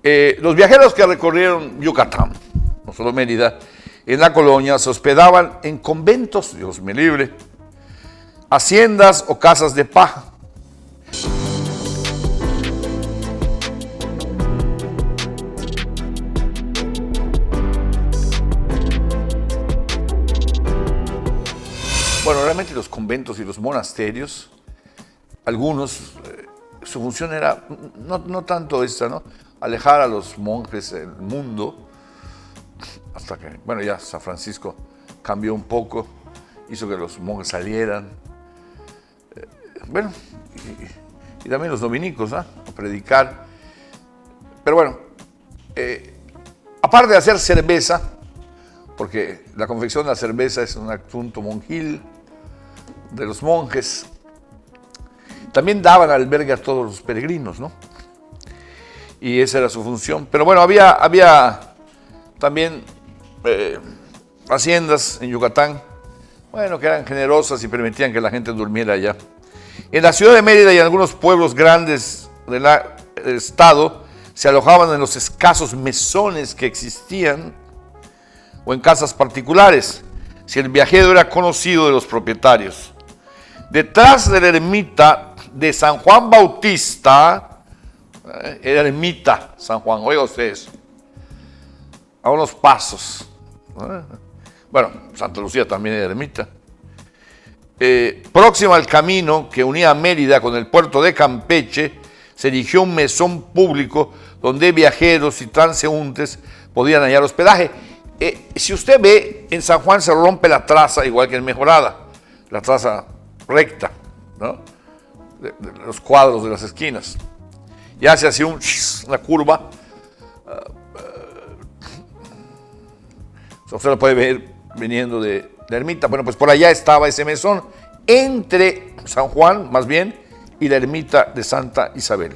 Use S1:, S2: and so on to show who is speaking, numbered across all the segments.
S1: Los viajeros que recorrieron Yucatán, no solo Mérida, en la colonia se hospedaban en conventos, Dios me libre, haciendas o casas de paja. Bueno, realmente los conventos y los monasterios, algunos, su función era no tanto esta, ¿no? Alejar a los monjes del mundo, hasta que, bueno, ya San Francisco cambió un poco, hizo que los monjes salieran, bueno, y también los dominicos, ¿no? A predicar. Pero bueno, aparte de hacer cerveza, porque la confección de la cerveza es un asunto monjil de los monjes, también daban albergue a todos los peregrinos, ¿no? Y esa era su función. Pero bueno, había también haciendas en Yucatán, bueno, que eran generosas y permitían que la gente durmiera allá. En la ciudad de Mérida y en algunos pueblos grandes del estado se alojaban en los escasos mesones que existían o en casas particulares, si el viajero era conocido de los propietarios. Detrás de la ermita de San Juan Bautista, era ermita San Juan, oiga ustedes, a unos pasos. Bueno, Santa Lucía también era ermita. Próximo al camino que unía a Mérida con el puerto de Campeche, se erigió un mesón público donde viajeros y transeúntes podían hallar hospedaje. Si usted ve, en San Juan se rompe la traza, igual que en Mejorada, la traza recta, ¿no? De los cuadros de las esquinas. Y hace así una curva. Usted lo puede ver viniendo de la ermita. Bueno, pues por allá estaba ese mesón, entre San Juan, más bien, y la ermita de Santa Isabel.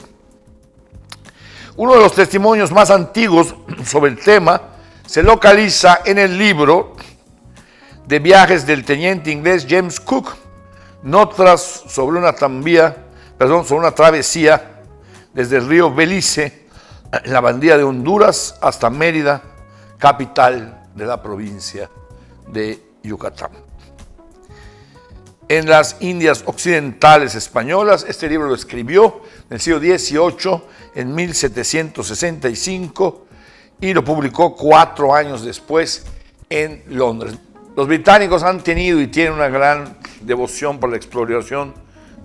S1: Uno de los testimonios más antiguos sobre el tema se localiza en el libro de viajes del teniente inglés James Cook, notas sobre una travesía desde el río Belice, en la bandera de Honduras, hasta Mérida, capital de la provincia de Yucatán. En las Indias Occidentales Españolas, este libro lo escribió en el siglo XVIII, en 1765, y lo publicó 4 años después en Londres. Los británicos han tenido y tienen una gran devoción por la exploración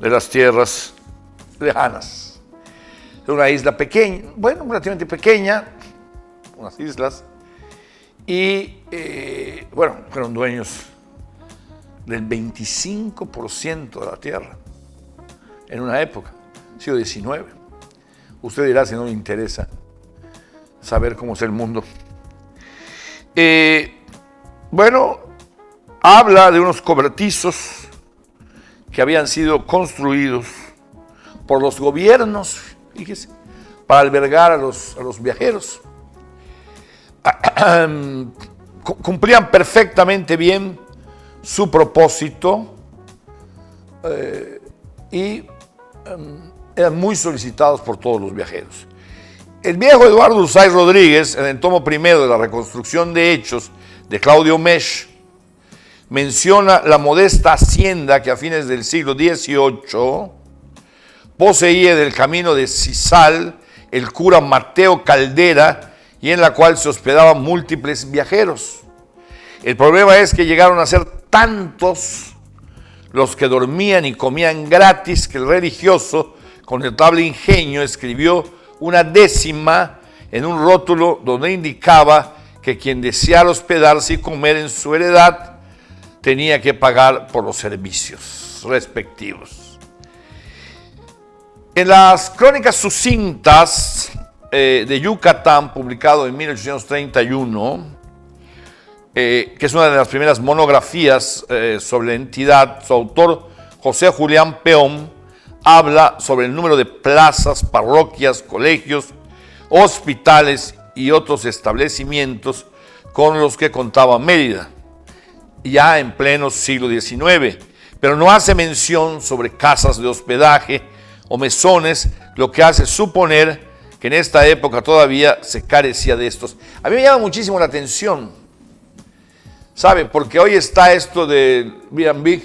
S1: de las tierras lejanas. Es una isla pequeña, bueno, relativamente pequeña, unas islas, y bueno, fueron dueños del 25% de la tierra en una época, siglo XIX. Usted dirá si no le interesa saber cómo es el mundo. Bueno, habla de unos cobertizos que habían sido construidos por los gobiernos, fíjese, para albergar a los viajeros. Cumplían perfectamente bien su propósito y eran muy solicitados por todos los viajeros. El viejo Eduardo Urzay Rodríguez, en el tomo primero de la reconstrucción de hechos de Claudio Mesch, menciona la modesta hacienda que a fines del siglo XVIII poseía del camino de Sisal el cura Mateo Caldera, y en la cual se hospedaban múltiples viajeros. El problema es que llegaron a ser tantos los que dormían y comían gratis que el religioso, con notable ingenio, escribió una décima en un rótulo donde indicaba que quien deseara hospedarse y comer en su heredad tenía que pagar por los servicios respectivos. En las crónicas sucintas de Yucatán, publicado en 1831, que es una de las primeras monografías sobre la entidad, su autor, José Julián Peón, habla sobre el número de plazas, parroquias, colegios, hospitales y otros establecimientos con los que contaba Mérida, ya en pleno siglo XIX, pero no hace mención sobre casas de hospedaje o mesones, lo que hace suponer que en esta época todavía se carecía de estos. A mí me llama muchísimo la atención, ¿sabe? Porque hoy está esto de Airbnb,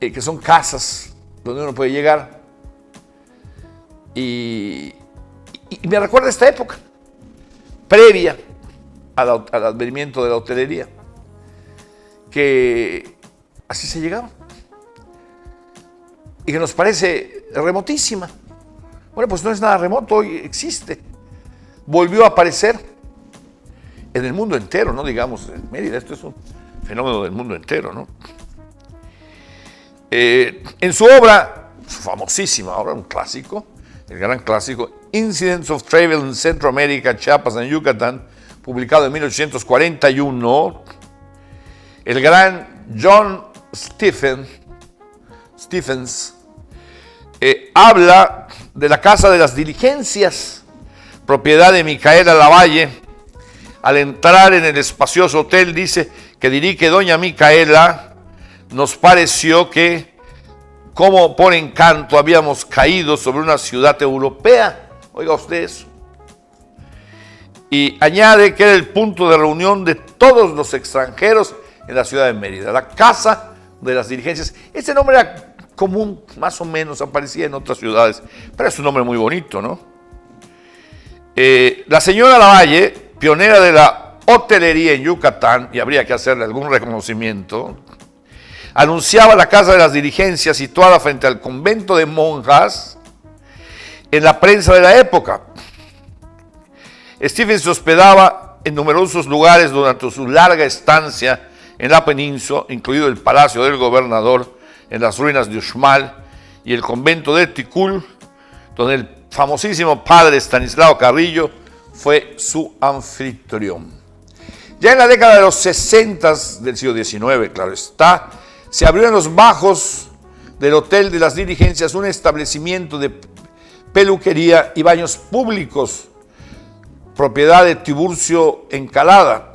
S1: que son casas donde uno puede llegar, y me recuerda esta época, previa al advenimiento de la hotelería, que así se llegaba, y que nos parece remotísima. Bueno, pues no es nada remoto, hoy existe. Volvió a aparecer en el mundo entero, no digamos en Mérida, esto es un fenómeno del mundo entero, ¿no? En su obra, su famosísima obra, un clásico, el gran clásico, Incidents of Travel in Central America, Chiapas and Yucatán, publicado en 1841, el gran John Stephens habla de la Casa de las Diligencias, propiedad de Micaela Lavalle. Al entrar en el espacioso hotel, dice que dirige doña Micaela, nos pareció que, como por encanto, habíamos caído sobre una ciudad europea. Oiga usted eso. Y añade que era el punto de reunión de todos los extranjeros en la ciudad de Mérida, la Casa de las Diligencias. Este nombre era común, más o menos, aparecía en otras ciudades, pero es un nombre muy bonito, ¿no? La señora Lavalle, pionera de la hotelería en Yucatán, y habría que hacerle algún reconocimiento, anunciaba la Casa de las Diligencias situada frente al convento de monjas en la prensa de la época. Stephens se hospedaba en numerosos lugares durante su larga estancia en la península, incluido el Palacio del Gobernador en las ruinas de Uxmal y el convento de Ticul, donde el famosísimo padre Estanislao Carrillo fue su anfitrión. Ya en la década de los 60 del siglo XIX, claro está, se abrió en los bajos del Hotel de las Diligencias un establecimiento de peluquería y baños públicos, propiedad de Tiburcio Encalada.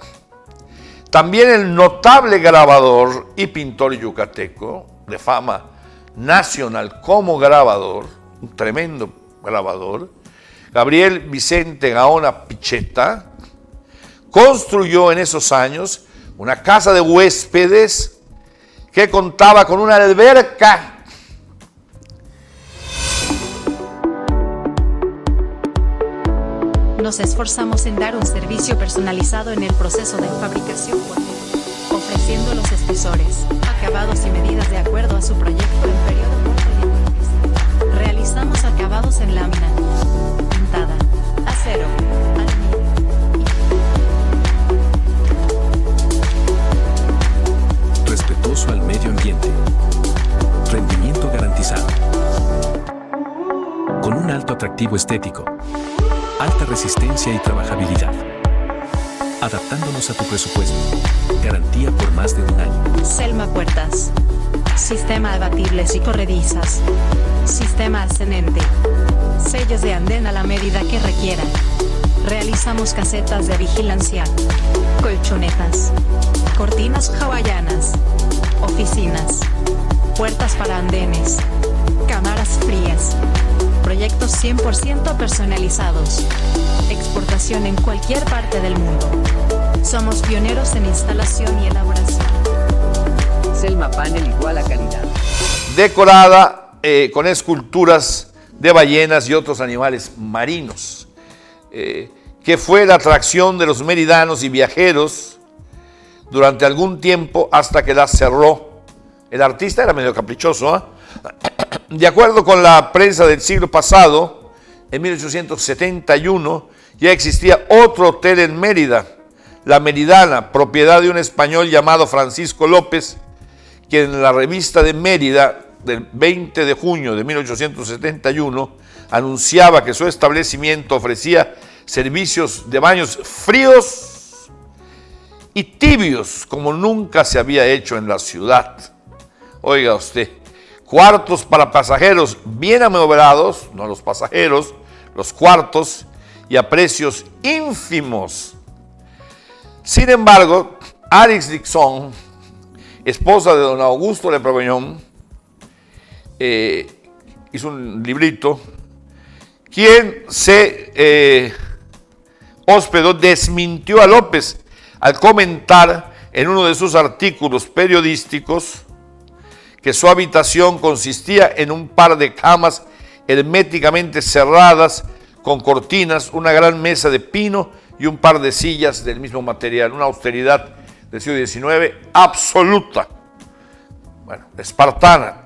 S1: También el notable grabador y pintor yucateco, de fama nacional como grabador, un tremendo grabador, Gabriel Vicente Gaona Picheta, construyó en esos años una casa de huéspedes que contaba con una alberca.
S2: Nos esforzamos en dar un servicio personalizado en el proceso de fabricación, ofreciendo los espesores, acabados y medidas de acuerdo a su proyecto en periodo corto y realizamos acabados en lámina, pintada, acero,
S3: respetuoso al medio ambiente, rendimiento garantizado, con un alto atractivo estético, alta resistencia y trabajabilidad. Adaptándonos a tu presupuesto. Garantía por más de un año.
S2: Selma Puertas. Sistema abatibles y corredizas. Sistema ascendente. Sellos de andén a la medida que requieran. Realizamos casetas de vigilancia. Colchonetas. Cortinas hawaianas. Oficinas. Puertas para andenes. Cámaras frías. Proyectos 100% personalizados. Exportación en cualquier parte del mundo. Somos pioneros en instalación y elaboración.
S4: Selma Panel igual a calidad.
S1: Decorada con esculturas de ballenas y otros animales marinos, que fue la atracción de los meridanos y viajeros durante algún tiempo hasta que la cerró. El artista era medio caprichoso, ¿eh? De acuerdo con la prensa del siglo pasado, en 1871 ya existía otro hotel en Mérida, La Meridana, propiedad de un español llamado Francisco López, quien en la revista de Mérida del 20 de junio de 1871 anunciaba que su establecimiento ofrecía servicios de baños fríos y tibios como nunca se había hecho en la ciudad. Oiga usted, cuartos para pasajeros bien amueblados, no los pasajeros, los cuartos, y a precios ínfimos. Sin embargo, Arix Dixon, esposa de don Augusto Le Provignon, hizo un librito quien se hospedó, desmintió a López al comentar en uno de sus artículos periodísticos que su habitación consistía en un par de camas herméticamente cerradas con cortinas, una gran mesa de pino y un par de sillas del mismo material. Una austeridad del siglo XIX absoluta, bueno, espartana.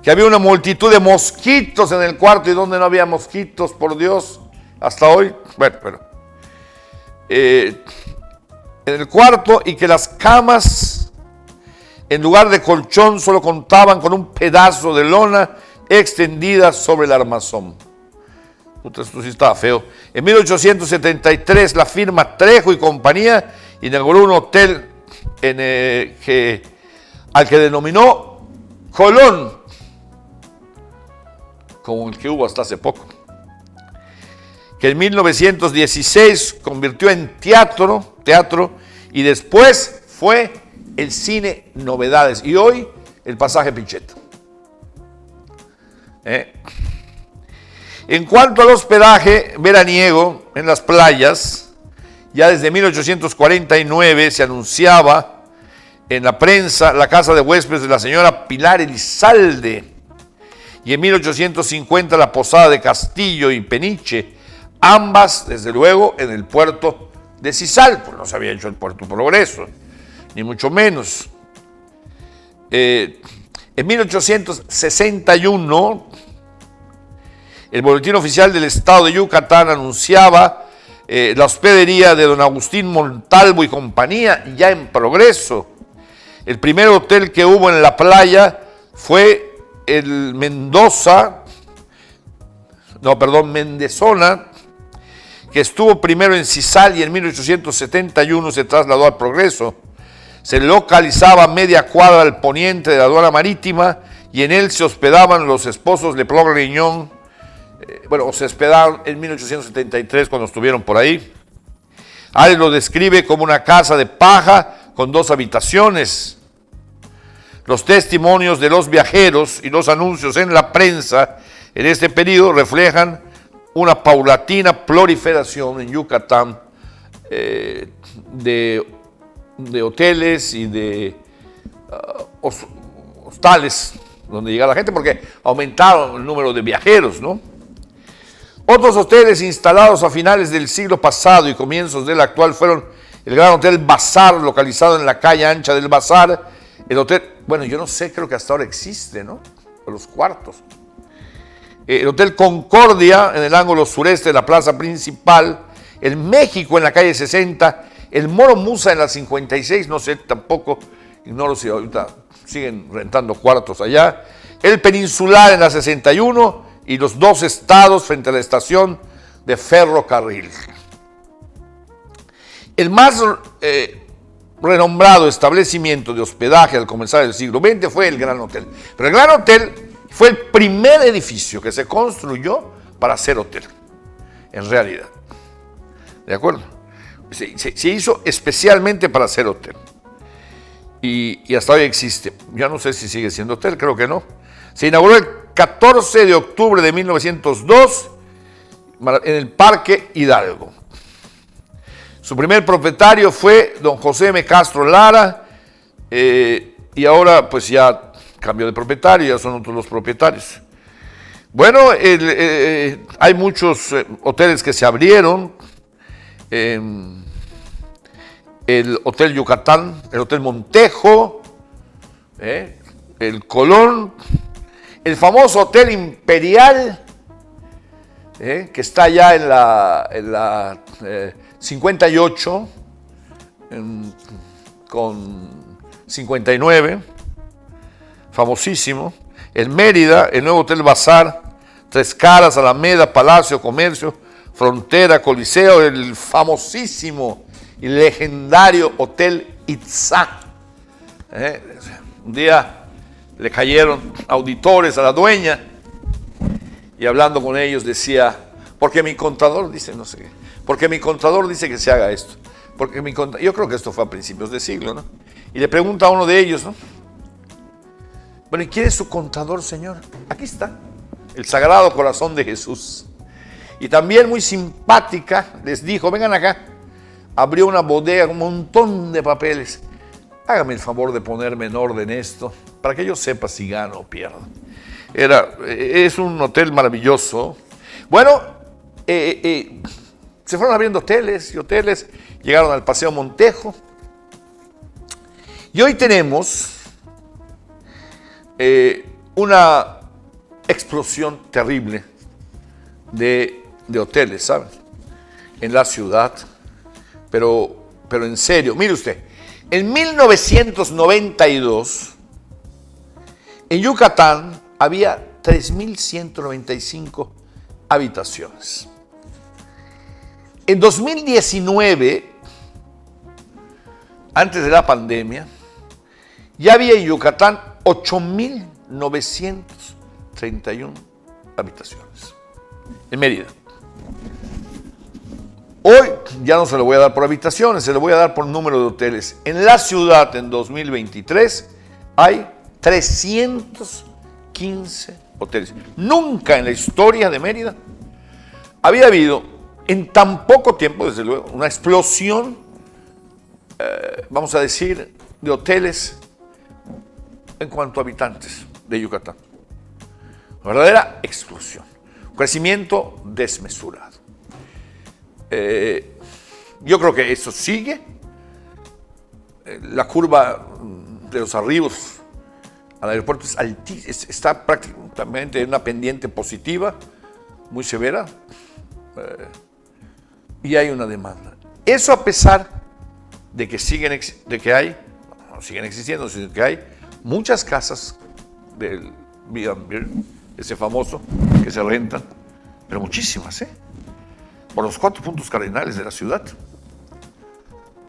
S1: Que había una multitud de mosquitos en el cuarto, y donde no había mosquitos, por Dios, hasta hoy. Bueno, pero en el cuarto, y que las camas, en lugar de colchón, solo contaban con un pedazo de lona extendida sobre el armazón. Puta, esto sí estaba feo. En 1873, la firma Trejo y compañía inauguró un hotel al que denominó Colón, como el que hubo hasta hace poco, que en 1916 convirtió en teatro y después fue el Cine Novedades y hoy el Pasaje Pichet. En cuanto al hospedaje veraniego en las playas, ya desde 1849 se anunciaba en la prensa la casa de huéspedes de la señora Pilar Elizalde, y en 1850 la posada de Castillo y Peniche, ambas desde luego en el puerto de Sisal, pues no se había hecho el Puerto Progreso, ni mucho menos. En 1861 el Boletín Oficial del Estado de Yucatán anunciaba la hospedería de don Agustín Montalvo y compañía, ya en progreso. El primer hotel que hubo en la playa fue el Mendezona, que estuvo primero en Sisal y en 1871 se trasladó al Progreso. Se localizaba a media cuadra al poniente de la aduana marítima y en él se hospedaban los esposos Le Plog-Rignon. Se hospedaron en 1873 cuando estuvieron por ahí. Ángel lo describe como una casa de paja con 2 habitaciones. Los testimonios de los viajeros y los anuncios en la prensa en este periodo reflejan una paulatina proliferación en Yucatán de hoteles y de hostales donde llegaba la gente, porque aumentaron el número de viajeros, ¿no? Otros hoteles instalados a finales del siglo pasado y comienzos del actual fueron el Gran Hotel Bazar, localizado en la calle ancha del Bazar, el hotel, yo no sé, creo que hasta ahora existe, ¿no? Los cuartos. El Hotel Concordia en el ángulo sureste de la plaza principal, el México en la calle 60, el Moro Musa en la 56, no sé, tampoco, ignoro si ahorita siguen rentando cuartos allá, el Peninsular en la 61 y los 2 estados frente a la estación de ferrocarril. El más renombrado establecimiento de hospedaje al comenzar el siglo XX fue el Gran Hotel. Pero el Gran Hotel fue el primer edificio que se construyó para ser hotel, en realidad. ¿De acuerdo? Se hizo especialmente para ser hotel. Y hasta hoy existe. Ya no sé si sigue siendo hotel, creo que no. Se inauguró el 14 de octubre de 1902 en el Parque Hidalgo. Su primer propietario fue don José M. Castro Lara, y ahora pues ya cambió de propietario, ya son otros los propietarios. Bueno, hay muchos hoteles que se abrieron, el Hotel Yucatán, el Hotel Montejo, el Colón, el famoso Hotel Imperial, que está allá en la 58 con 59, famosísimo. El Mérida, el nuevo Hotel Bazar, Tres Caras, Alameda, Palacio, Comercio, Frontera, Coliseo, el famosísimo y legendario Hotel Itzá. Un día le cayeron auditores a la dueña y hablando con ellos decía, porque mi contador dice no sé qué, porque mi contador dice que se haga esto, yo creo que esto fue a principios de siglo, ¿no? Y le pregunta a uno de ellos, ¿no? Bueno, ¿y quién es su contador, señor? Aquí está. el Sagrado Corazón de Jesús. Y también muy simpática, les dijo, vengan acá. Abrió una bodega con un montón de papeles. Hágame el favor de ponerme en orden esto, para que yo sepa si gano o pierdo. Es un hotel maravilloso. Bueno, se fueron abriendo hoteles y hoteles, llegaron al Paseo Montejo. Y hoy tenemos una explosión terrible de hoteles, ¿saben? En la ciudad, pero en serio, mire usted, en 1992, en Yucatán había 3.195 habitaciones. En 2019, antes de la pandemia, ya había en Yucatán 8.931 habitaciones. En Mérida. Hoy ya no se lo voy a dar por habitaciones, se lo voy a dar por número de hoteles. En la ciudad, en 2023, hay 315 hoteles. Nunca en la historia de Mérida había habido, en tan poco tiempo, desde luego, una explosión, vamos a decir, de hoteles en cuanto a habitantes de Yucatán. Una verdadera explosión. Un crecimiento desmesurado. Yo creo que eso sigue. La curva de los arribos al aeropuerto es altísima, está prácticamente en una pendiente positiva, muy severa, y hay una demanda. Eso a pesar de que siguen existiendo, sino que hay muchas casas del B&B, ese famoso, que se rentan, pero muchísimas, por los 4 puntos cardinales de la ciudad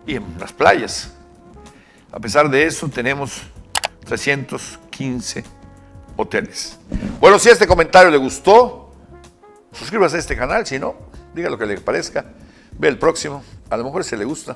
S1: y en las playas. A pesar de eso, tenemos 315 hoteles. Bueno, si este comentario le gustó, suscríbase a este canal. Si no, diga lo que le parezca. Ve el próximo. A lo mejor se le gusta.